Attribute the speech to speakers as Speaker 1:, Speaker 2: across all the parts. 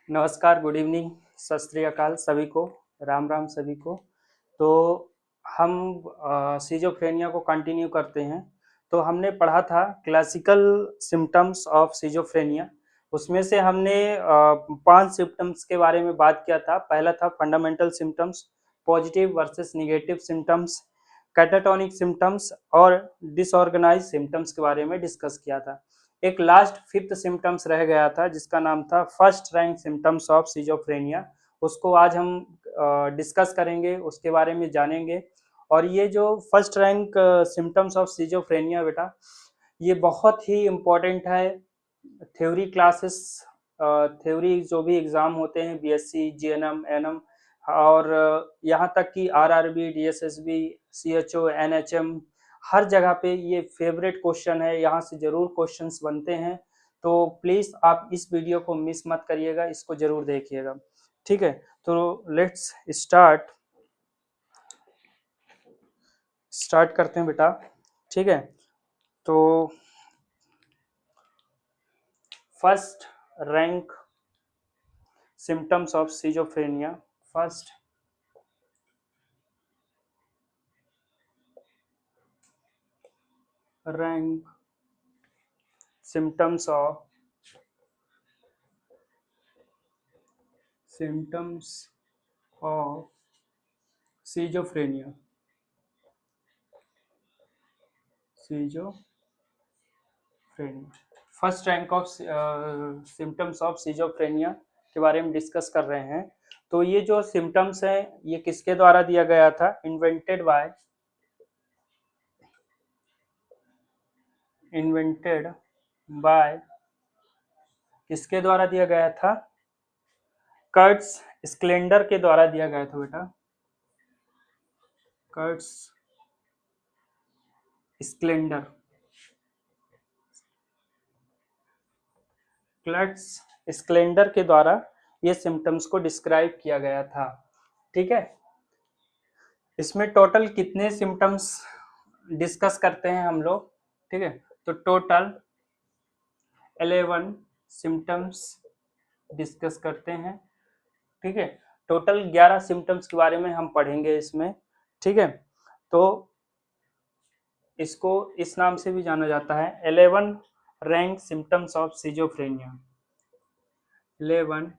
Speaker 1: नमस्कार, good evening, सत श्री अकाल सभी को, राम राम सभी को। तो हम सिजोफ्रेनिया को कंटिन्यू करते हैं। तो हमने पढ़ा था क्लासिकल सिम्टम्स ऑफ सिजोफ्रेनिया। उसमें से हमने 5 सिम्टम्स के बारे में बात किया था। पहला था fundamental symptoms, positive versus negative symptoms, catatonic symptoms और डिसऑर्गेनाइज सिम्टम्स के बारे में डिस्कस किया था। एक लास्ट फिफ्थ सिम्टम्स रह गया था जिसका नाम था first rank symptoms of schizophrenia. उसको आज हम डिस्कस करेंगे, उसके बारे में जानेंगे। और ये जो first rank symptoms of schizophrenia बेटा, ये बहुत ही इम्पोर्टेंट है। थ्योरी क्लासेस, थ्योरी जो भी एग्ज़ाम होते हैं बीएससी, जीएनएम, एनएम और यहाँ तक कि आरआरबी, डीएसएसबी, सीएचओ, एनएचएम, हर जगह पे ये फेवरेट क्वेश्चन है। यहाँ से जरूर क्वेश्चंस बनते हैं। तो प्लीज़ आप इस वीडियो को मिस मत करिएगा, इसको जरूर देखिएगा। ठीक है, तो लेट्स स्टार्ट स्टार्ट करते हैं बेटा। ठीक है, तो first rank symptoms of schizophrenia. First rank symptoms of schizophrenia। First rank of symptoms of schizophrenia के बारे में डिस्कस कर रहे हैं। तो ये जो सिम्टम्स हैं ये किसके द्वारा दिया गया था? इन्वेंटेड बाय किसके द्वारा दिया गया था? कर्ट्स स्क्लेंडर के द्वारा दिया गया था बेटा। कर्ट्स स्क्लेंडर क्लट्स स्क्लेंडर के द्वारा ये सिम्टम्स को डिस्क्राइब किया गया था। ठीक है, इसमें टोटल कितने सिम्टम्स डिस्कस करते हैं हम लोग? ठीक है, तो टोटल 11 सिम्टम्स डिस्कस करते हैं। ठीक है, टोटल 11 सिम्टम्स के बारे में हम पढ़ेंगे इसमें। ठीक है, तो इसको इस नाम से भी जाना जाता है 11 rank symptoms of schizophrenia. 11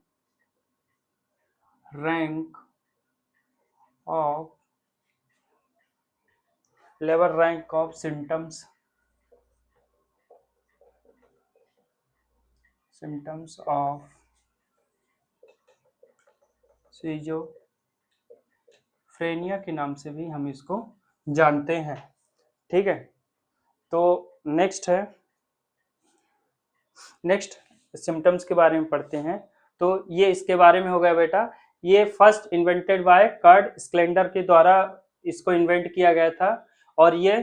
Speaker 1: rank of 11 rank of symptoms of schizophrenia के नाम से भी हम इसको जानते हैं। ठीक है, तो नेक्स्ट सिम्टम्स के बारे में पढ़ते हैं। तो ये इसके बारे में हो गया बेटा। ये फर्स्ट इन्वेंटेड बाय कर्ट स्क्लेंडर के द्वारा इसको इन्वेंट किया गया था। और ये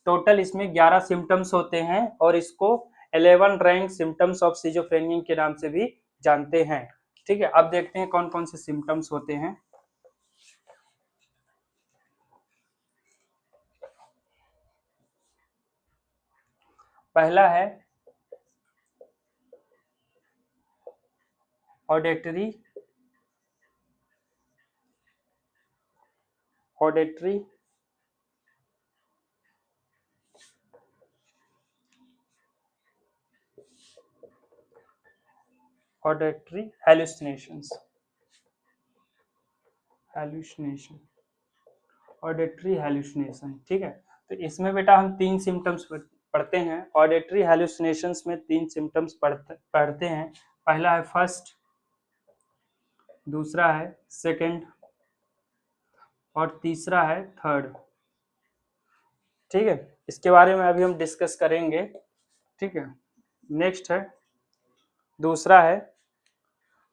Speaker 1: टोटल इसमें 11 सिम्टम्स होते हैं और इसको 11 रैंक सिम्टम्स ऑफ सिजोफ्रेनिया के नाम से भी जानते हैं। ठीक है, अब देखते हैं कौन कौन से सिम्टम्स होते हैं। पहला है ऑडिटरी हेलुसिनेशंस। Auditory hallucination. ठीक है, तो इसमें बेटा हम 3 सिम्टम्स पढ़ते हैं। ऑडिटरी हेलुसिनेशंस में 3 सिम्टम्स पढ़ते हैं। पहला है फर्स्ट, दूसरा है सेकंड और तीसरा है थर्ड। ठीक है, इसके बारे में अभी हम डिस्कस करेंगे। ठीक है, नेक्स्ट है, दूसरा है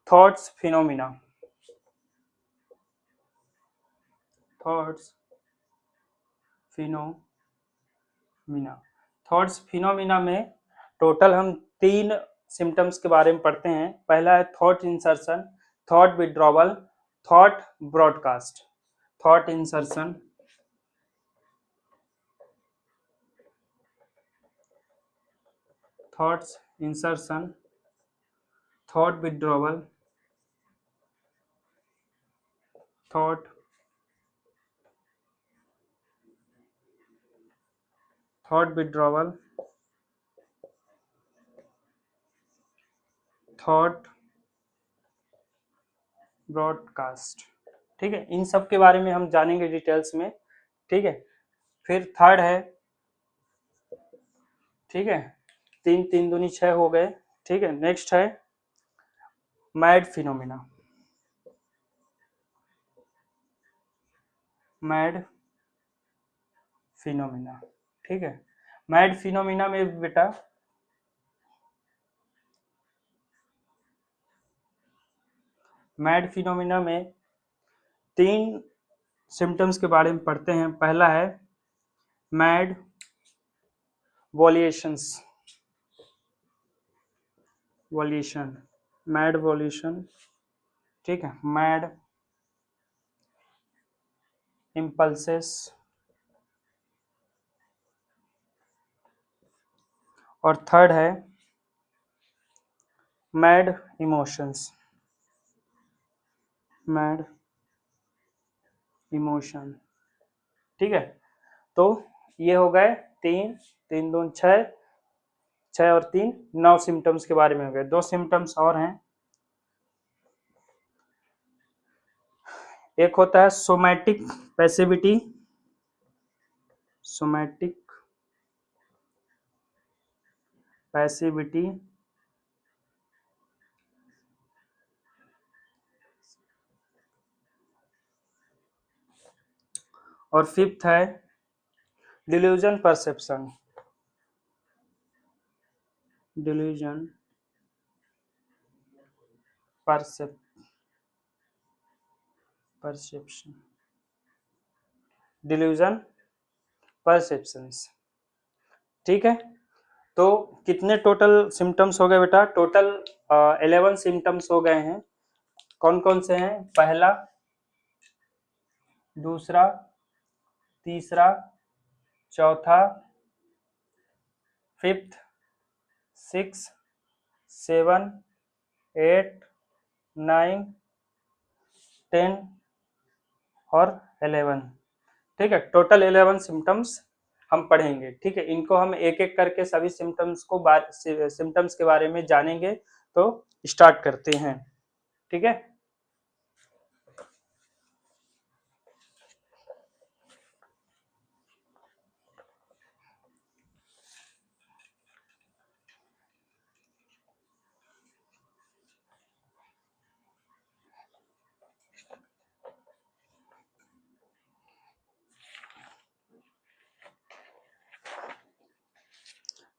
Speaker 1: थॉट्स फिनोमिना। थॉट्स फिनोमिना में टोटल हम 3 सिम्टम्स के बारे में पढ़ते हैं। पहला है thought insertion, thought withdrawal, thought broadcast. Thought insertion, thought withdrawal thought withdrawal, thought broadcast. ठीक है, इन सब के बारे में हम जानेंगे डिटेल्स में। ठीक है, फिर थर्ड है, ठीक है, तीन तीन दूनी छह हो गए। ठीक है, नेक्स्ट है मैड फिनोमिना। मैड फिनोमिना, ठीक है, मैड फिनोमिना में बेटा मैड फिनोमिना में तीन सिम्टम्स के बारे में पढ़ते हैं। पहला है मैड वॉल्यूशंस, वॉल्यूशन, मैड वॉल्यूशन, ठीक है, मैड इम्पल्सेस, और थर्ड है मैड इमोशंस, मैड इमोशन। ठीक है, तो ये हो गए तीन, तीन दून छः, छः और तीन नौ सिम्टम्स के बारे में हो गए। दो सिम्टम्स और हैं, एक होता है सोमैटिक पैसिविटी, सोमैटिक पैसिविटी, और फिफ्थ है delusion perception, delusion perception, delusion perceptions. ठीक है, तो कितने टोटल सिम्टम्स हो गए बेटा? टोटल 11 सिम्टम्स हो गए हैं। कौन कौन से हैं? पहला, दूसरा, तीसरा, चौथा, fifth, six, seven, eight, nine, 10 और 11। ठीक है, टोटल 11 सिम्टम्स हम पढ़ेंगे। ठीक है, इनको हम एक एक करके सभी सिम्टम्स के बारे में जानेंगे। तो स्टार्ट करते हैं। ठीक है,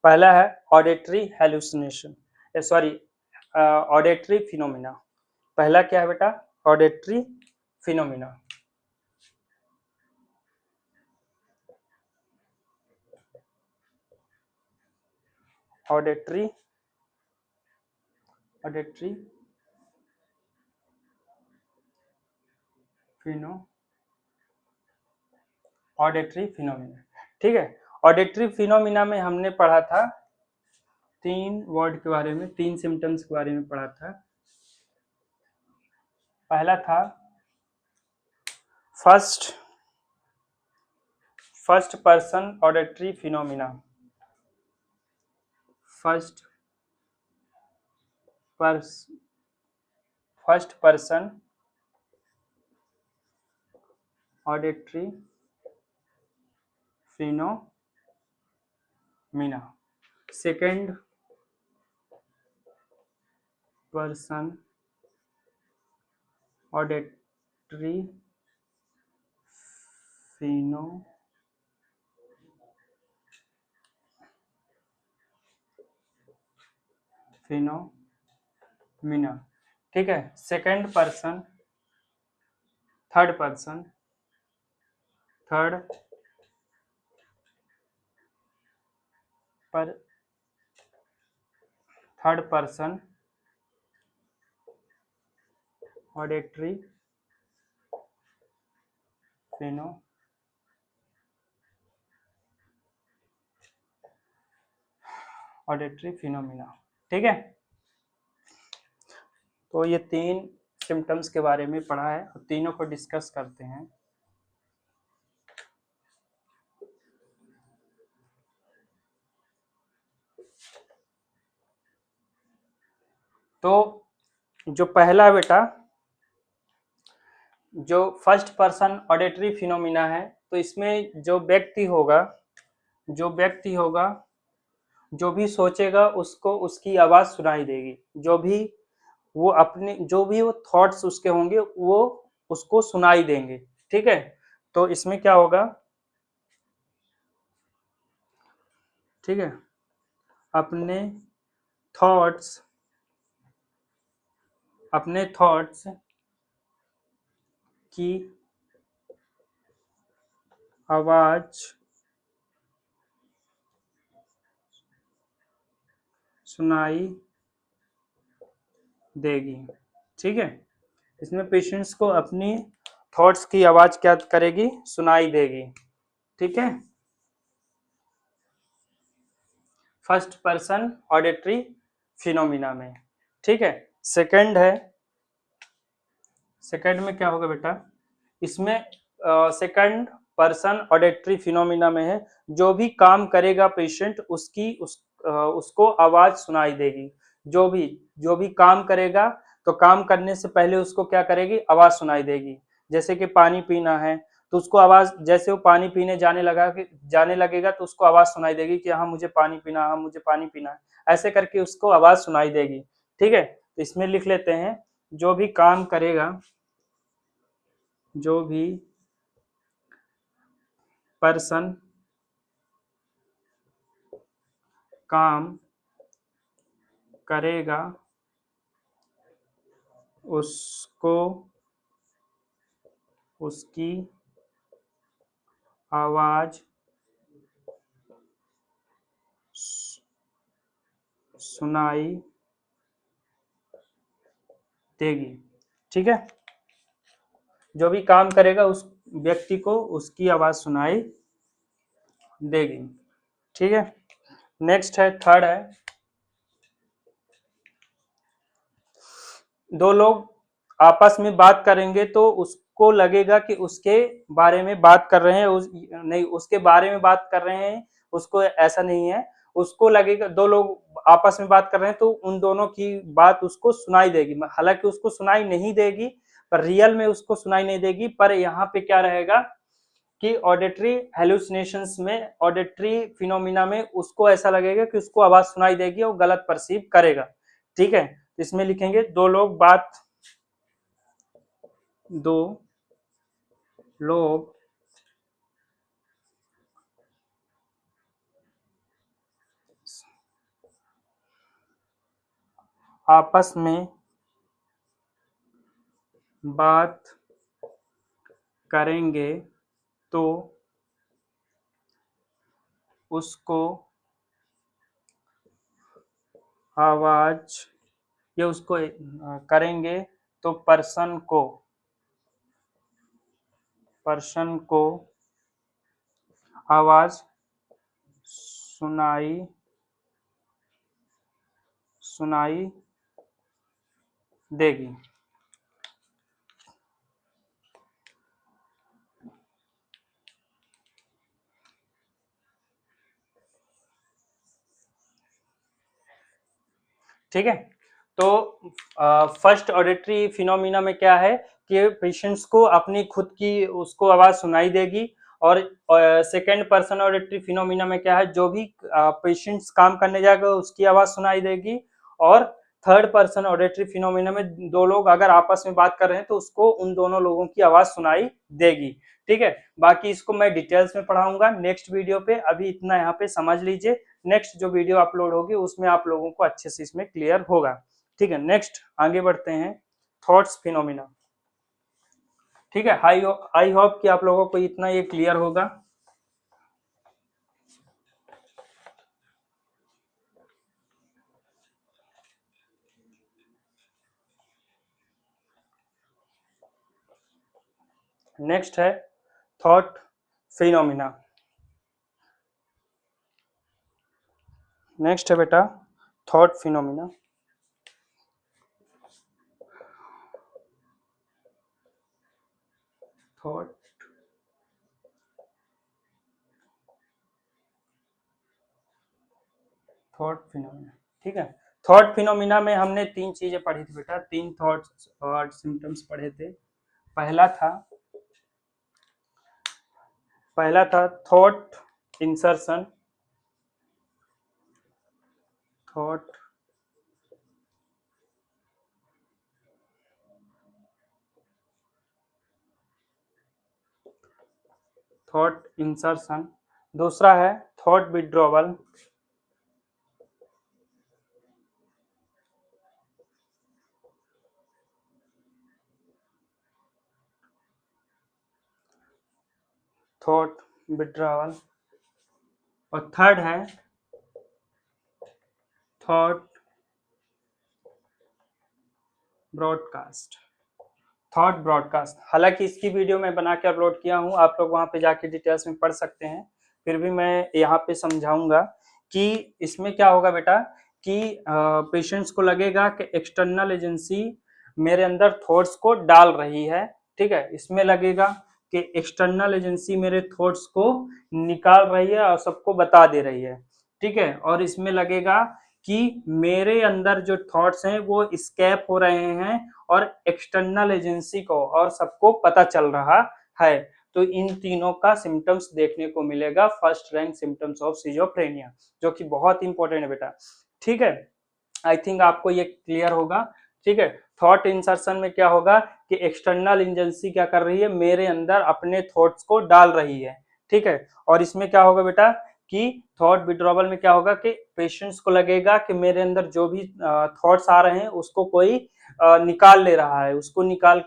Speaker 1: पहला है auditory hallucination, sorry auditory phenomena. पहला क्या है बेटा? Auditory phenomena. Auditory auditory auditory phenomena. ठीक है, ऑडिटरी फिनोमिना में हमने पढ़ा था तीन वर्ड के बारे में, तीन सिम्टम्स के बारे में पढ़ा था। पहला था first person auditory phenomena, first person auditory phenomena. Second person auditory phenomena. ठीक है, second person, third person, third person auditory phenomena. ठीक है, तो ये तीन सिम्टम्स के बारे में पढ़ा है, तीनों को डिस्कस करते हैं। तो जो पहला बेटा, जो फर्स्ट पर्सन ऑडिटरी फिनोमिना है, तो इसमें जो व्यक्ति होगा, जो भी सोचेगा उसको उसकी आवाज सुनाई देगी। जो भी वो थॉट्स उसके होंगे वो उसको सुनाई देंगे। ठीक है, तो इसमें क्या होगा, ठीक है, अपने थॉट्स की आवाज सुनाई देगी। ठीक है, इसमें पेशेंट्स को अपनी थॉट्स की आवाज क्या करेगी, सुनाई देगी। ठीक है, फर्स्ट पर्सन ऑडिटरी फिनोमिना में। ठीक है, सेकंड में क्या होगा बेटा, इसमें सेकंड पर्सन ऑडिटरी फिनोमिना में है, जो भी काम करेगा पेशेंट उसको आवाज सुनाई देगी। जो भी काम करेगा तो काम करने से पहले उसको क्या करेगी, आवाज सुनाई देगी। जैसे कि पानी पीना है तो उसको आवाज, जैसे वो पानी पीने जाने लगेगा तो उसको आवाज सुनाई देगी कि हाँ मुझे पानी पीना, हाँ मुझे पानी पीना है, ऐसे करके उसको आवाज सुनाई देगी। ठीक है, तो इसमें लिख लेते हैं, जो भी काम करेगा, जो भी पर्सन काम करेगा उसको उसकी आवाज सुनाई देगी। ठीक है, जो भी काम करेगा उस व्यक्ति को उसकी आवाज सुनाई देगी। ठीक है, नेक्स्ट है, थर्ड है, दो लोग आपस में बात करेंगे तो उसको लगेगा कि उसके बारे में बात कर रहे हैं, नहीं उसके बारे में बात कर रहे हैं, उसको ऐसा नहीं है, उसको लगेगा दो लोग आपस में बात कर रहे हैं तो उन दोनों की बात उसको सुनाई देगी। हालांकि उसको सुनाई नहीं देगी, पर रियल में उसको सुनाई नहीं देगी, पर यहाँ पे क्या रहेगा कि ऑडिटरी हेलुसिनेशंस में, ऑडिटरी फिनोमिना में उसको ऐसा लगेगा कि उसको आवाज सुनाई देगी और गलत परसीव करेगा। ठीक है, इसमें लिखेंगे, दो लोग आपस में बात करेंगे तो उसको आवाज, या उसको करेंगे तो पर्सन को आवाज सुनाई देगी। ठीक है, तो फर्स्ट ऑडिटरी फिनोमिना में क्या है कि पेशेंट्स को अपनी खुद की उसको आवाज सुनाई देगी, और सेकेंड पर्सन ऑडिटरी फिनोमिना में क्या है, जो भी पेशेंट्स काम करने जाएगा उसकी आवाज सुनाई देगी, और थर्ड पर्सन ऑडिटरी फिनोमिना में दो लोग अगर आपस में बात कर रहे हैं तो उसको उन दोनों लोगों की आवाज सुनाई देगी। ठीक है, बाकी इसको मैं डिटेल्स में पढ़ाऊंगा नेक्स्ट वीडियो पे, अभी इतना यहाँ पे समझ लीजिए। नेक्स्ट जो वीडियो अपलोड होगी उसमें आप लोगों को अच्छे से इसमें क्लियर होगा। ठीक है, नेक्स्ट आगे बढ़ते हैं, थॉट्स फिनोमिना। ठीक है, आई होप कि आप लोगों को इतना ये क्लियर होगा। नेक्स्ट है थॉट फिनोमिना। नेक्स्ट है बेटा थॉट फिनोमिना। Thought phenomena. ठीक है, थॉट फिनोमिना में हमने तीन चीजें पढ़ी थी बेटा, तीन थॉट्स और सिम्टम्स पढ़े थे। पहला था थॉट इंसर्शन, थॉट इंसर्शन। दूसरा है थॉट विड्रॉवल, थॉट विड्रॉवल। और थर्ड है थॉट ब्रॉडकास्ट, थॉट ब्रॉडकास्ट। हालांकि इसकी वीडियो मैं बना के अपलोड किया हूं, आप लोग वहां पे जाके डिटेल्स में पढ़ सकते हैं, फिर भी मैं यहाँ पे समझाऊंगा कि इसमें क्या होगा बेटा कि पेशेंट्स को लगेगा कि एक्सटर्नल एजेंसी मेरे अंदर थॉट्स को डाल रही है। ठीक है, इसमें लगेगा कि एक्सटर्नल एजेंसी मेरे थॉट्स को निकाल रही है और सबको बता दे रही है। ठीक है, और इसमें लगेगा कि मेरे अंदर जो थॉट्स हैं वो स्केप हो रहे हैं और एक्सटर्नल एजेंसी को और सबको पता चल रहा है। तो इन तीनों का सिम्टम्स देखने को मिलेगा first rank symptoms of schizophrenia, जो कि बहुत इंपॉर्टेंट है बेटा। ठीक है, आई थिंक आपको ये क्लियर होगा। ठीक है, थॉट इंसर्शन में क्या होगा कि एक्सटर्नल एजेंसी क्या कर रही है, मेरे अंदर अपने थॉट्स को डाल रही है। ठीक है, और इसमें क्या होगा बेटा कि थॉट विड्रॉवल में क्या होगा कि पेशेंट्स को लगेगा कि मेरे अंदर जो भी थॉट्स आ रहे हैं उसको कोई निकाल ले रहा है, उसको निकाल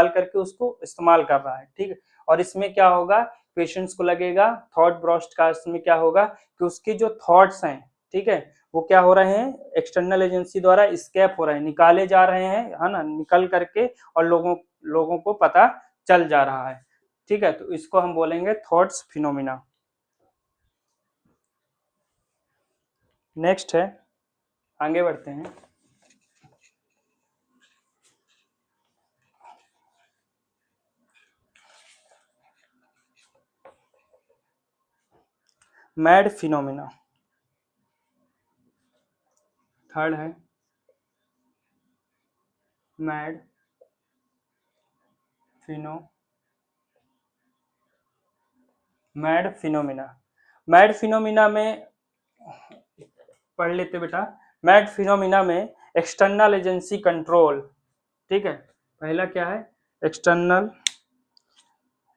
Speaker 1: करके उसको इस्तेमाल कर रहा है। ठीक है, और इसमें क्या होगा, पेशेंट्स को लगेगा थॉट ब्रॉडकास्ट में क्या होगा कि उसके जो थॉट्स हैं, ठीक है, वो क्या हो रहे हैं, एक्सटर्नल एजेंसी द्वारा स्केप हो रहे हैं, निकाले जा रहे हैं, है ना, निकल करके और लोगों को पता चल जा रहा है। ठीक है, तो इसको हम बोलेंगे थॉट्स फिनोमिना। नेक्स्ट है, आगे बढ़ते हैं। Mad phenomena. थर्ड है मैड फिनोमिना। मैड फिनोमिना में पढ़ लेते बेटा। मैड फिनोमिना में एक्सटर्नल एजेंसी कंट्रोल। ठीक है, पहला क्या है, एक्सटर्नल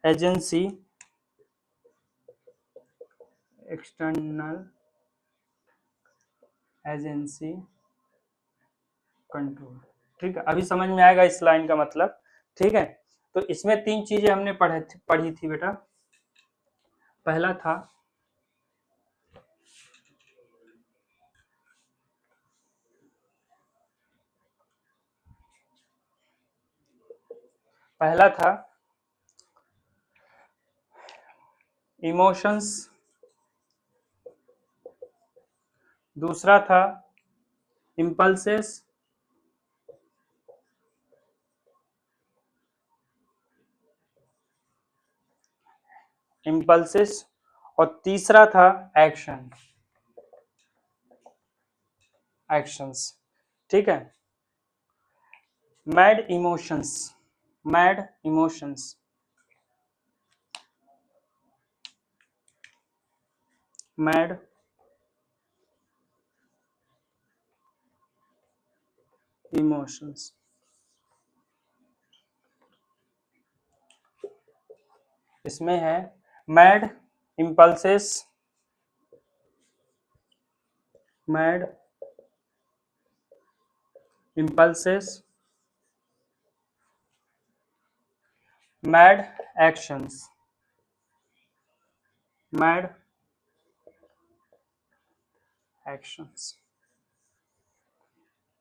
Speaker 1: एजेंसी कंट्रोल। ठीक है, अभी समझ में आएगा इस लाइन का मतलब। ठीक है, तो इसमें तीन चीजें हमने पढ़ी थी बेटा। पहला था इमोशंस, दूसरा था इम्पल्सेस, और तीसरा था एक्शंस। ठीक है, मैड इमोशंस इसमें है मैड इम्पल्सेस, मैड एक्शंस,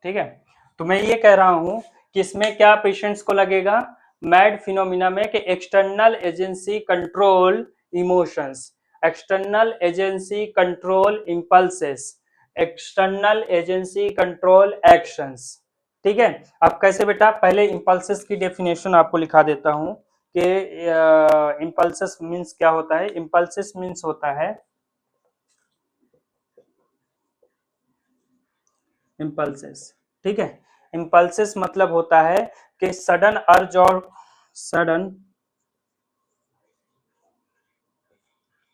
Speaker 1: ठीक है, तो मैं ये कह रहा हूं कि इसमें क्या पेशेंट्स को लगेगा मैड फिनोमिना में कि external agency control emotions, external agency control impulses, external agency control actions. ठीक है। अब कैसे बेटा, पहले इम्पल्सेस की डेफिनेशन आपको लिखा देता हूं कि इम्पल्सेस मीन्स क्या होता है। इम्पल्सेस मीन्स होता है, इम्पल्सेस, ठीक है। इम्पल्सेस मतलब होता है कि सडन अर्ज और सडन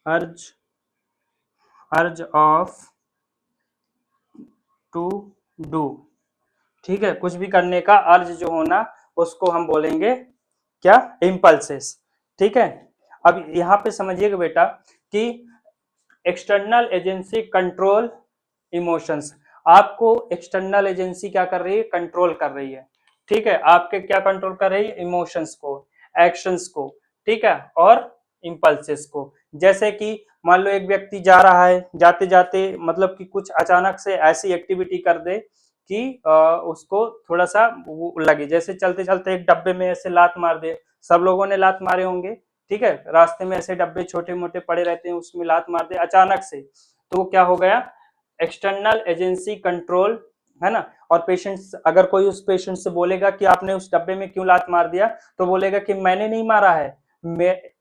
Speaker 1: अर्ज अर्ज ऑफ टू डू, ठीक है, कुछ भी करने का अर्ज जो होना उसको हम बोलेंगे क्या, इम्पल्सेस, ठीक है। अब यहाँ पे समझिएगा बेटा कि एक्सटर्नल एजेंसी कंट्रोल इमोशंस, आपको एक्सटर्नल एजेंसी क्या कर रही है, कंट्रोल कर रही है, ठीक है। आपके क्या कंट्रोल कर रही है, इमोशंस को, एक्शंस को, ठीक है, और इम्पल्सेस को। जैसे कि मान लो एक व्यक्ति जा रहा है, जाते जाते मतलब कि कुछ अचानक से ऐसी एक्टिविटी कर दे कि उसको थोड़ा सा वो लगे, जैसे चलते चलते एक डब्बे में ऐसे लात मार दे, सब लोगों ने लात मारे होंगे, ठीक है, रास्ते में ऐसे डब्बे छोटे मोटे पड़े रहते हैं, उसमें लात मार दे अचानक से, तो वो क्या हो गया, एक्सटर्नल एजेंसी कंट्रोल, है ना। और पेशेंट, अगर कोई उस पेशेंट से बोलेगा कि आपने उस डब्बे में क्यों लात मार दिया, तो बोलेगा कि मैंने नहीं मारा है,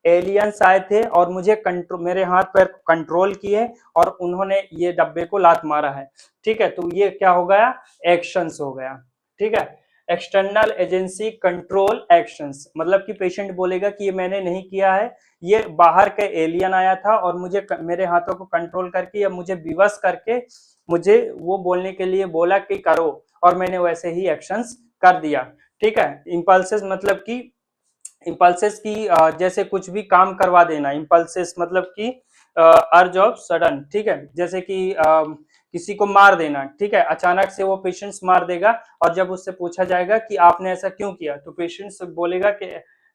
Speaker 1: एलियंस आए थे और मुझे कंट्रोल, मेरे हाथ पैर कंट्रोल किए और उन्होंने ये डब्बे को लात मारा है, ठीक है। तो ये क्या हो गया, एक्शंस हो गया, ठीक है। एक्सटर्नल एजेंसी कंट्रोल एक्शंस, मतलब कि पेशेंट बोलेगा कि ये मैंने नहीं किया है, ये बाहर के एलियन आया था और मुझे मेरे हाथों को कंट्रोल करके या मुझे विवश करके मुझे वो बोलने के लिए बोला कि करो, और मैंने वैसे ही एक्शंस कर दिया, ठीक है। इम्पल्सेस मतलब कि इम्पल्सेस की जैसे कुछ भी काम करवा देना, इम्पल्सेस मतलब कि अर्ज ऑफ सडन, ठीक है, जैसे कि किसी को मार देना, ठीक है, अचानक से वो पेशेंट्स मार देगा, और जब उससे पूछा जाएगा कि आपने ऐसा क्यों किया, तो पेशेंट्स बोलेगा कि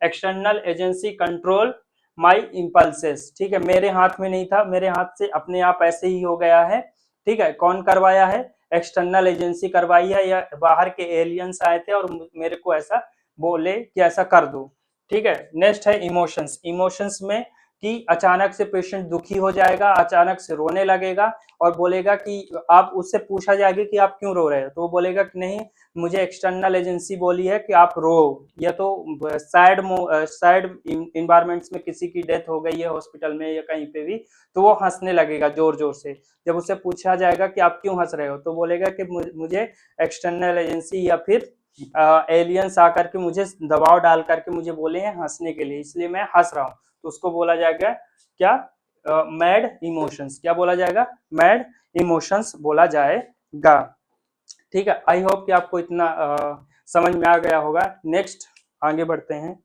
Speaker 1: external agency control my impulses, ठीक है, मेरे हाथ में नहीं था, मेरे हाथ से अपने आप ऐसे ही हो गया है, ठीक है। कौन करवाया है, एक्सटर्नल एजेंसी करवाई है, या बाहर के एलियंस आए थे और मेरे को ऐसा बोले कि ऐसा कर दो, ठीक है। नेक्स्ट है इमोशंस, इमोशंस में कि अचानक से पेशेंट दुखी हो जाएगा, अचानक से रोने लगेगा और बोलेगा कि आप, उससे पूछा जाएगा कि आप क्यों रो रहे हो, तो वो बोलेगा कि नहीं, मुझे एक्सटर्नल एजेंसी बोली है कि आप रो, या तो सैड सैड इन्वायरमेंट्स में किसी की डेथ हो गई है हॉस्पिटल में या कहीं पे भी, तो वो हंसने लगेगा जोर जोर से। जब उससे पूछा जाएगा कि आप क्यों हंस रहे हो, तो बोलेगा कि मुझे एक्सटर्नल एजेंसी या फिर एलियंस आकर के मुझे दबाव डाल करके मुझे बोले हैं हंसने के लिए, इसलिए मैं हंस रहा हूँ, तो उसको बोला जाएगा क्या, मैड इमोशंस, क्या बोला जाएगा, मैड इमोशंस बोला जाएगा, ठीक है। आई होप कि आपको इतना समझ में आ गया होगा। नेक्स्ट आगे बढ़ते हैं।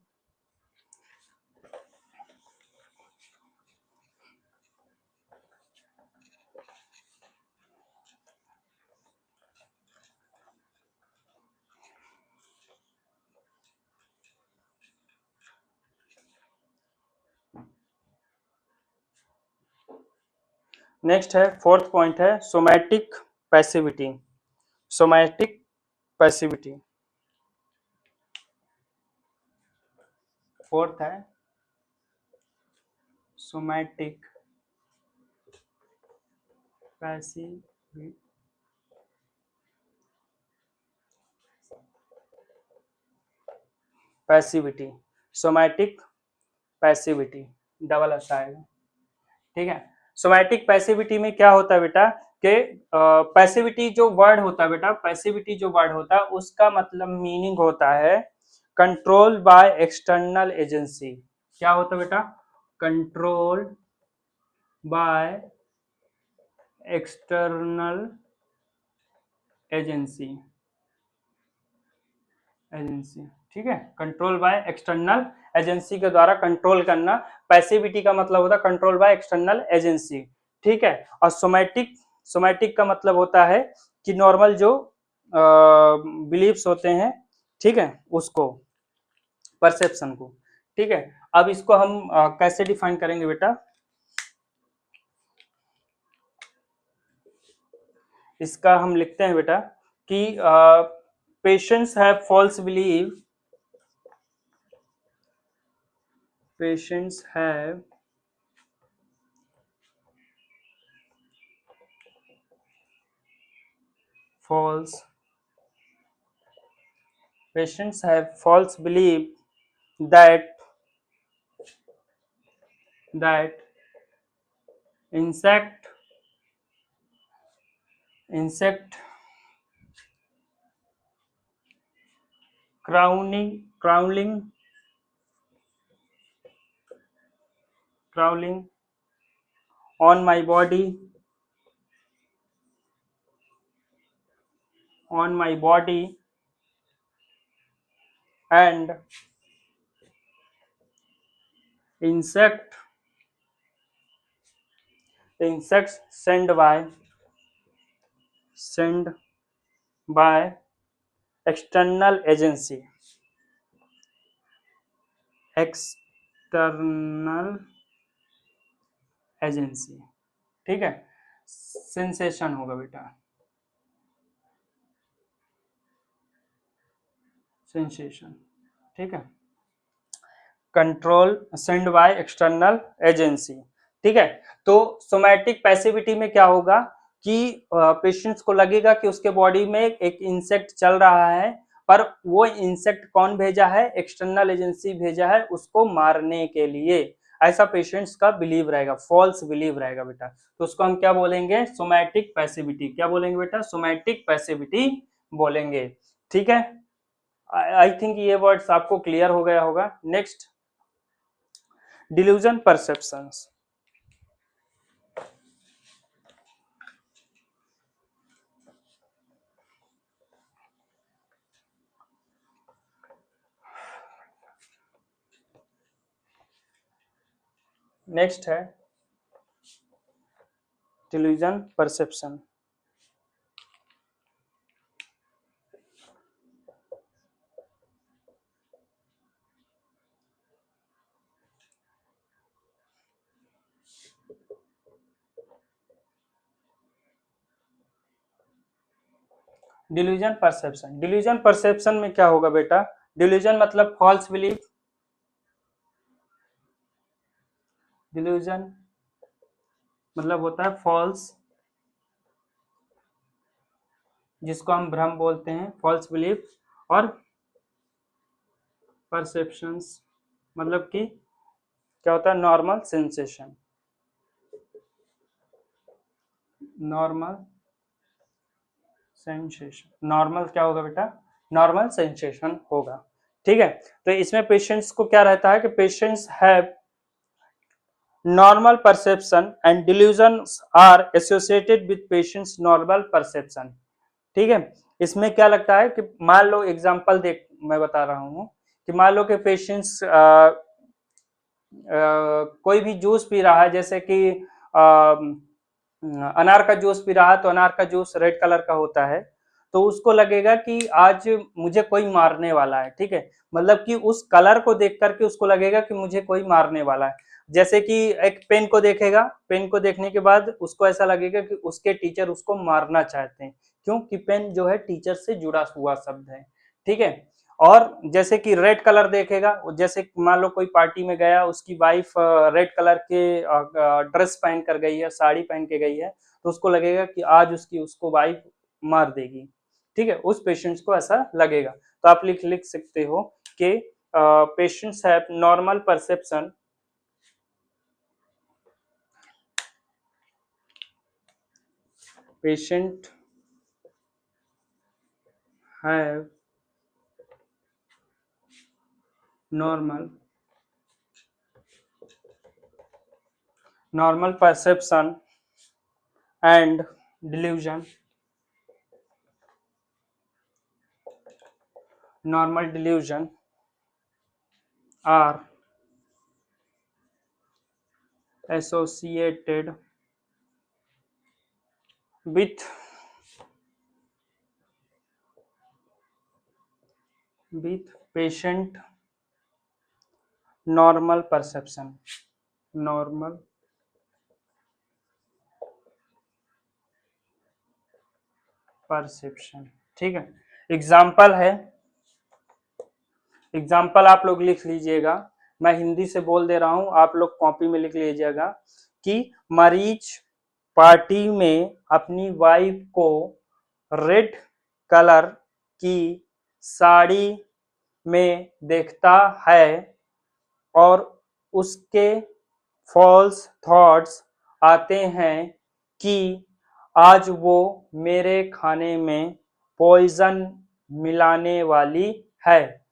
Speaker 1: नेक्स्ट है, फोर्थ पॉइंट है somatic passivity, somatic passivity, fourth है somatic passivity, passivity, somatic passivity, double अच्छा आएगा, ठीक है। सोमैटिक पैसिविटी में क्या होता है बेटा कि पैसिविटी जो वर्ड होता है बेटा, पैसिविटी जो वर्ड होता है उसका मतलब मीनिंग होता है कंट्रोल बाय एक्सटर्नल एजेंसी, क्या होता है बेटा, control by external agency, agency, ठीक है, कंट्रोल बाय एक्सटर्नल एजेंसी के द्वारा कंट्रोल करना, पैसिविटी का मतलब होता है कंट्रोल बाय एक्सटर्नल एजेंसी, ठीक है। और सोमैटिक, सोमैटिक का मतलब होता है कि नॉर्मल जो बिलीव्स होते हैं, ठीक है, उसको, परसेप्शन को, ठीक है। अब इसको हम कैसे डिफाइन करेंगे बेटा, इसका हम लिखते हैं बेटा कि patients have false believe, patients have false Patients have false belief that that insect insect crawling on my body on my body and insect insects sent by external external agency. ठीक है, सेंसेशन होगा बेटा, sensation. ठीक है, control send by external agency. ठीक है, तो somatic passivity में क्या होगा कि पेशेंट्स को लगेगा कि उसके बॉडी में एक इंसेक्ट चल रहा है, पर वो इंसेक्ट कौन भेजा है, एक्सटर्नल एजेंसी भेजा है उसको मारने के लिए। ऐसा पेशेंट्स का बिलीव रहेगा, फॉल्स बिलीव रहेगा बेटा, तो उसको हम क्या बोलेंगे, सोमैटिक पैसिविटी। क्या बोलेंगे बेटा, सोमैटिक पैसिविटी बोलेंगे। ठीक है, आई थिंक ये वर्ड्स आपको क्लियर हो गया होगा। Next, delusion perceptions. नेक्स्ट है delusion perception. Delusion perception, delusion perception में क्या होगा बेटा, डिल्यूजन मतलब फॉल्स बिलीफ, डिल्यूजन मतलब होता है फॉल्स, जिसको हम भ्रम बोलते हैं, फॉल्स बिलीफ। और परसेप्शंस मतलब कि क्या होता है, normal sensation, normal sensation, normal क्या होगा बेटा, नॉर्मल सेंसेशन होगा। ठीक है, तो इसमें पेशेंट्स को क्या रहता है कि patients have normal perception and delusions are associated with patients normal perception. ठीक है, इसमें क्या लगता है कि मान लो एग्जांपल देख, मैं बता रहा हूँ कि मान लो कि पेशेंट्स कोई भी जूस पी रहा है, जैसे कि अनार का जूस पी रहा है, तो अनार का जूस रेड कलर का होता है, तो उसको लगेगा कि आज मुझे कोई मारने वाला है। ठीक है, मतलब कि उस कलर को देख करके उसको लगेगा कि मुझे कोई मारने वाला है। जैसे कि एक पेन को देखेगा, पेन को देखने के बाद उसको ऐसा लगेगा कि उसके टीचर उसको मारना चाहते हैं, क्योंकि पेन जो है टीचर से जुड़ा हुआ शब्द है। ठीक है, और जैसे कि रेड कलर देखेगा, जैसे मान लो कोई पार्टी में गया, उसकी वाइफ रेड कलर के ड्रेस पहन कर गई है, साड़ी पहन के गई है, तो उसको लगेगा कि आज उसको वाइफ मार देगी। ठीक है, उस पेशेंट्स को ऐसा लगेगा। तो आप लिख सकते हो कि patients have normal perception patient have normal perception and delusion, normal delusion are associated with patient normal perception, normal perception. ठीक है, एग्जाम्पल है, एग्जाम्पल आप लोग लिख लीजिएगा, मैं हिंदी से बोल दे रहा हूं, आप लोग कॉपी में लिख लीजिएगा कि मरीज पार्टी में अपनी वाइफ को रेड कलर की साड़ी में देखता है और उसके फॉल्स थॉट्स आते हैं कि आज वो मेरे खाने में पॉइजन मिलाने वाली है।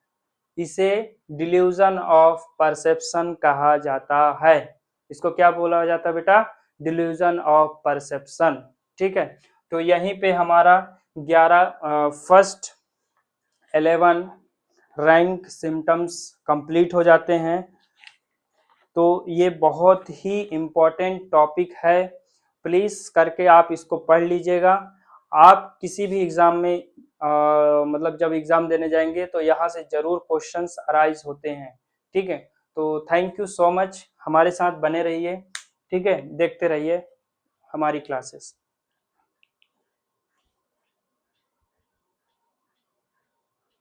Speaker 1: इसे डिल्यूजन ऑफ परसेप्शन कहा जाता है। इसको क्या बोला जाता है बेटा? Delusion of perception. ठीक है, तो यहीं पे हमारा 11 रैंक सिम्टम्स कंप्लीट हो जाते हैं। तो ये बहुत ही इम्पोर्टेंट टॉपिक है, प्लीज़ करके आप इसको पढ़ लीजिएगा। आप किसी भी एग्ज़ाम में मतलब जब एग्ज़ाम देने जाएंगे तो यहाँ से ज़रूर क्वेश्चंस अराइज होते हैं। ठीक है, तो थैंक यू सो मच, हमारे साथ बने रहिए। ठीक है, देखते रहिए हमारी क्लासेस।